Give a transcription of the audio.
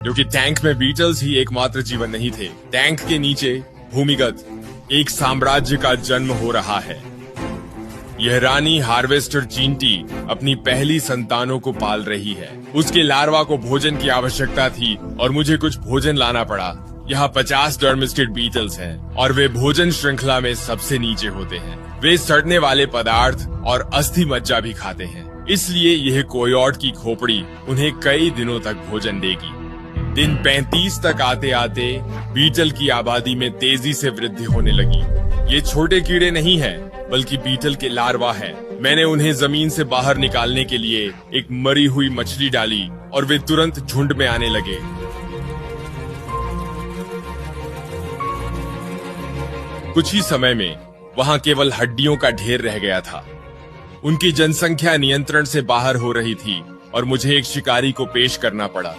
क्योंकि टैंक में बीटल्स ही एकमात्र जीवन नहीं थे। टैंक के नीचे भूमिगत एक साम्राज्य का जन्म हो रहा है। यह रानी हार्वेस्टर चींटी अपनी पहली संतानों को पाल रही है। उसके लार्वा को भोजन की आवश्यकता थी और मुझे कुछ भोजन लाना पड़ा। यहाँ 50 डर्मिस्टेड बीटल्स हैं और वे भोजन श्रृंखला में सबसे नीचे होते हैं। वे सड़ने वाले पदार्थ और अस्थि मज्जा भी खाते हैं, इसलिए यह कोयोट की खोपड़ी उन्हें कई दिनों तक भोजन देगी। दिन 35 तक आते आते बीटल की आबादी में तेजी से वृद्धि होने लगी। ये छोटे कीड़े नहीं हैं, बल्कि बीटल के लार्वा हैं। मैंने उन्हें जमीन से बाहर निकालने के लिए एक मरी हुई मछली डाली और वे तुरंत झुंड में आने लगे। कुछ ही समय में वहां केवल हड्डियों का ढेर रह गया था। उनकी जनसंख्या नियंत्रण से बाहर हो रही थी और मुझे एक शिकारी को पेश करना पड़ा।